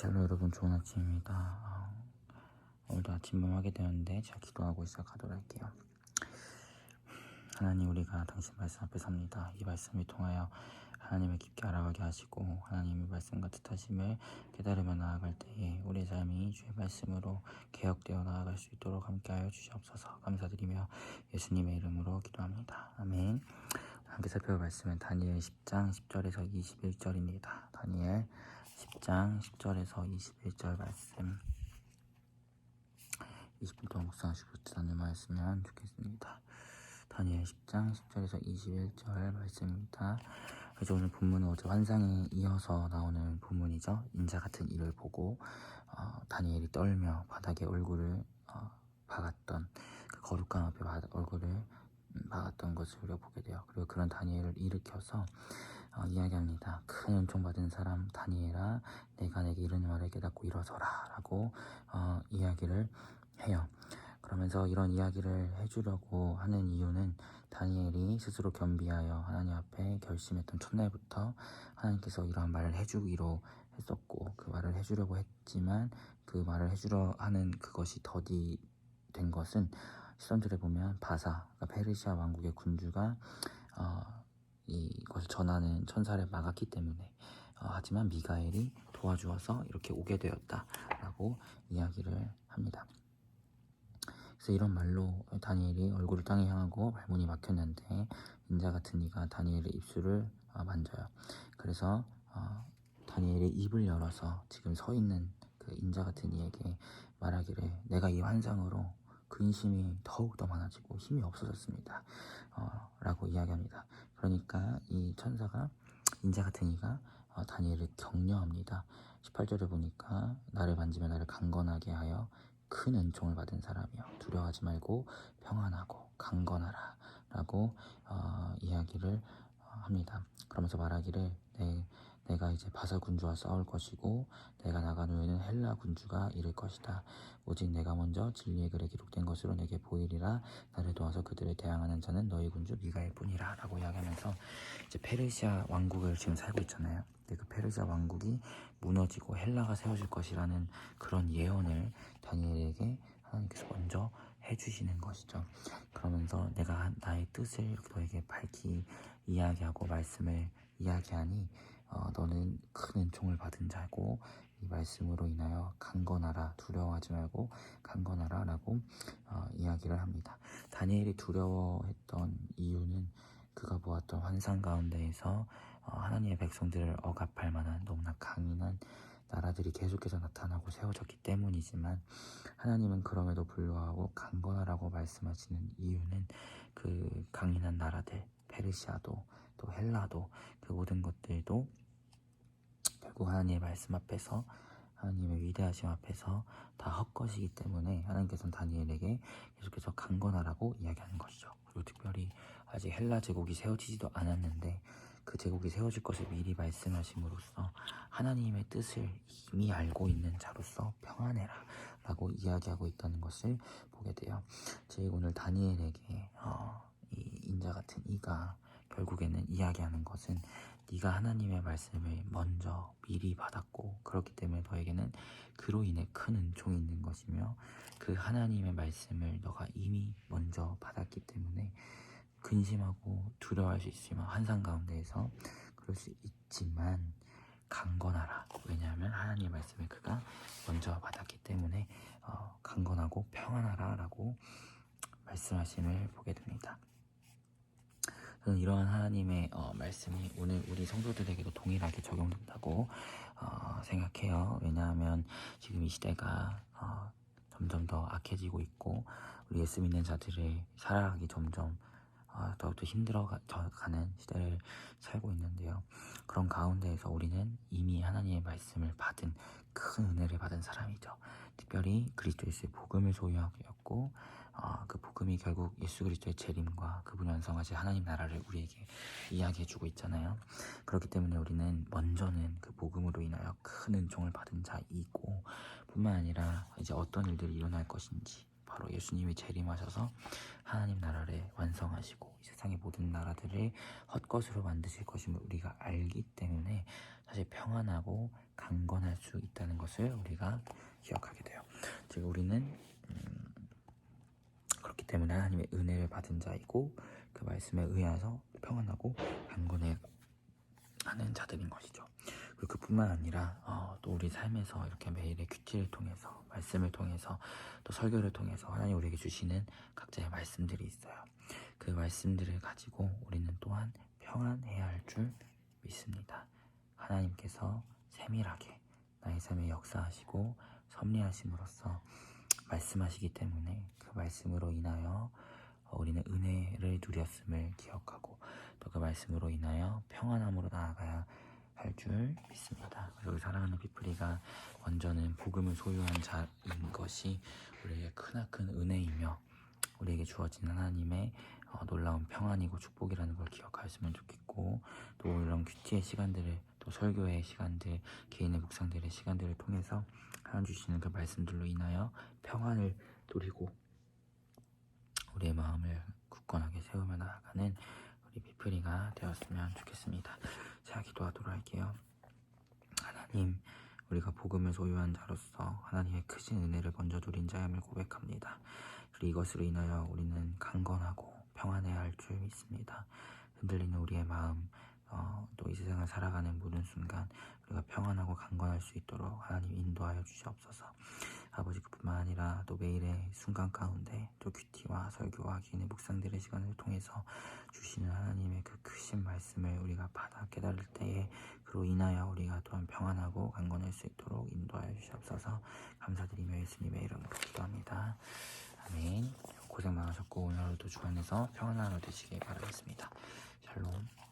샬롬 여러분, 좋은 아침입니다. 오늘도 아침을 하게 되었는데 제가 기도하고 시작하도록 할게요. 하나님, 우리가 당신 말씀 앞에 섭니다. 이 말씀을 통하여 하나님을 깊게 알아가게 하시고 하나님의 말씀과 뜻하심을 깨달으며 나아갈 때에 우리의 삶이 주의 말씀으로 개혁되어 나아갈 수 있도록 함께하여 주시옵소서. 감사드리며 예수님의 이름으로 기도합니다. 아멘. 함께 살펴볼 말씀은 다니엘 10장 10절에서 21절입니다. 다니엘 10장 10절에서 21절 말씀 20분 동안 묵상하시고 뜻하는 말씀이면 좋겠습니다. 다니엘 10장 10절에서 21절 말씀입니다. 그래서 오늘 본문은 어제 환상에 이어서 나오는 본문이죠. 인자 같은 이를 보고 다니엘이 떨며 바닥에 얼굴을 박았던 그 거룩함 앞에 얼굴을 박았던 것을 우리가 보게 돼요. 그리고 그런 다니엘을 일으켜서 이야기합니다. 큰 은총 받은 사람 다니엘아, 내가 내게 이런 말을 깨닫고 일어서라 라고 이야기를 해요. 그러면서 이런 이야기를 해주려고 하는 이유는 다니엘이 스스로 겸비하여 하나님 앞에 결심했던 첫날부터 하나님께서 이러한 말을 해주기로 했었고, 그 말을 해주려고 했지만 그 말을 해주려 하는 그것이 더디 된 것은 13절에 보면 바사, 그러니까 페르시아 왕국의 군주가 이것을 전하는 천사를 막았기 때문에 하지만 미가엘이 도와주어서 이렇게 오게 되었다라고 이야기를 합니다. 그래서 이런 말로 다니엘이 얼굴을 땅에 향하고 말문이 막혔는데 인자 같은 이가 다니엘의 입술을 만져요. 그래서 다니엘의 입을 열어서 지금 서 있는 그 인자 같은 이에게 말하기를, 내가 이 환상으로 근심이 더욱더 많아지고 힘이 없어졌습니다 라고 이야기합니다. 그러니까 이 천사가, 인자 같은 이가 다니엘을 격려합니다. 18절에 보니까 나를 만지며 나를 강건하게 하여 큰 은총을 받은 사람이여, 두려워하지 말고 평안하고 강건하라 라고 이야기를 합니다. 그러면서 말하기를, 내가 이제 바사 군주와 싸울 것이고 내가 나간 후에는 헬라 군주가 이를 것이다. 오직 내가 먼저 진리의 글에 기록된 것으로 내게 보이리라. 나를 도와서 그들을 대항하는 자는 너희 군주 미가엘 뿐이라 라고 이야기하면서 이제 페르시아 왕국을 지금 살고 있잖아요. 근데 그 페르시아 왕국이 무너지고 헬라가 세워질 것이라는 그런 예언을 다니엘에게 하나님께서 먼저 해주시는 것이죠. 그러면서 내가 나의 뜻을 이렇게 너에게 밝히 이야기하고 말씀을 이야기하니 너는 큰 은총을 받은 자고 이 말씀으로 인하여 강건하라, 두려워하지 말고 강건하라 라고 이야기를 합니다. 다니엘이 두려워했던 이유는 그가 보았던 환상 가운데에서 하나님의 백성들을 억압할 만한 너무나 강인한 나라들이 계속해서 나타나고 세워졌기 때문이지만, 하나님은 그럼에도 불구하고 강건하라고 말씀하시는 이유는 그 강인한 나라들, 페르시아도 또 헬라도 그 모든 것들도 결국 하나님의 말씀 앞에서, 하나님의 위대하심 앞에서 다 헛것이기 때문에 하나님께서는 다니엘에게 계속해서 강건하라고 이야기하는 것이죠. 그리고 특별히 아직 헬라 제국이 세워지지도 않았는데 그 제국이 세워질 것을 미리 말씀하심으로써 하나님의 뜻을 이미 알고 있는 자로서 평안해라 라고 이야기하고 있다는 것을 보게 돼요. 즉 오늘 다니엘에게 이 인자 같은 이가 결국에는 이야기하는 것은, 네가 하나님의 말씀을 먼저 미리 받았고 그렇기 때문에 너에게는 그로 인해 큰 은총이 있는 것이며, 그 하나님의 말씀을 너가 이미 먼저 받았기 때문에 근심하고 두려워할 수 있지만, 환상 가운데에서 그럴 수 있지만 강건하라. 왜냐하면 하나님의 말씀을 그가 먼저 받았기 때문에 강건하고 평안하라 라고 말씀하심을 보게 됩니다. 저는 이러한 하나님의 말씀이 오늘 우리 성도들에게도 동일하게 적용된다고 생각해요. 왜냐하면 지금 이 시대가 점점 더 악해지고 있고 우리 예수 믿는 자들을 살아가기 점점 더욱더 힘들어가는 시대를 살고 있는데요. 그런 가운데에서 우리는 이미 하나님의 말씀을 받은 큰 은혜를 받은 사람이죠. 특별히 그리스도 예수의 복음을 소유하고 있고 그 복음이 결국 예수 그리스도의 재림과 그분이 완성하실 하나님 나라를 우리에게 이야기해주고 있잖아요. 그렇기 때문에 우리는 먼저는 그 복음으로 인하여 큰 은총을 받은 자이고, 뿐만 아니라 이제 어떤 일들이 일어날 것인지, 바로 예수님이 재림하셔서 하나님 나라를 완성하시고 이 세상의 모든 나라들을 헛것으로 만드실 것임을 우리가 알기 때문에 사실 평안하고 강건할 수 있다는 것을 우리가 기억하게 돼요. 즉 우리는 그렇기 때문에 하나님의 은혜를 받은 자이고 그 말씀에 의해서 평안하고 강건해 하는 자들인 것이죠. 그리고 그뿐만 아니라 또 우리 삶에서 이렇게 매일의 큐티를 통해서 말씀을 통해서 또 설교를 통해서 하나님 우리에게 주시는 각자의 말씀들이 있어요. 그 말씀들을 가지고 우리는 또한 평안해야 할 줄 믿습니다. 하나님께서 세밀하게 나의 삶에 역사하시고 섭리하심으로써 말씀하시기 때문에 그 말씀으로 인하여 우리는 은혜를 누렸음을 기억하고 또 그 말씀으로 인하여 평안함으로 나아가야 할 줄 믿습니다. 그리고 사랑하는 피플이가 먼저는 복음을 소유한 자인 것이 우리에게 크나큰 은혜이며 우리에게 주어진 하나님의 놀라운 평안이고 축복이라는 걸 기억하였으면 좋겠고 또 이런 큐티의 시간들을 또 설교의 시간들 개인의 묵상들의 시간들을 통해서 하나님 주시는 그 말씀들로 인하여 평안을 누리고 우리의 마음을 굳건하게 세우며 나아가는 우리 피플이가 되었으면 좋겠습니다. 자, 기도하도록 할게요. 하나님, 우리가 복음을 소유한 자로서 하나님의 크신 은혜를 먼저 누린 자임을 고백합니다. 그리고 이것으로 인하여 우리는 강건하고 평안해야 할 줄 믿습니다. 흔들리는 우리의 마음, 또 이 세상을 살아가는 모든 순간 우리가 평안하고 강건할 수 있도록 하나님 인도하여 주시옵소서. 아버지, 그뿐만 아니라 또 매일의 순간 가운데 또 큐티와 설교와 기인의 묵상들의 시간을 통해서 주시는 하나님의 그 크신 말씀을 우리가 받아 깨달을 때에 그로 인하여 우리가 또한 평안하고 강건할 수 있도록 인도하여 주시옵소서. 감사드리며 예수님의 이름으로 기도합니다. 아멘. 고생 많으셨고 오늘 하루도 주 안에서 평안한 하루 되시길 바라겠습니다. 샬롬.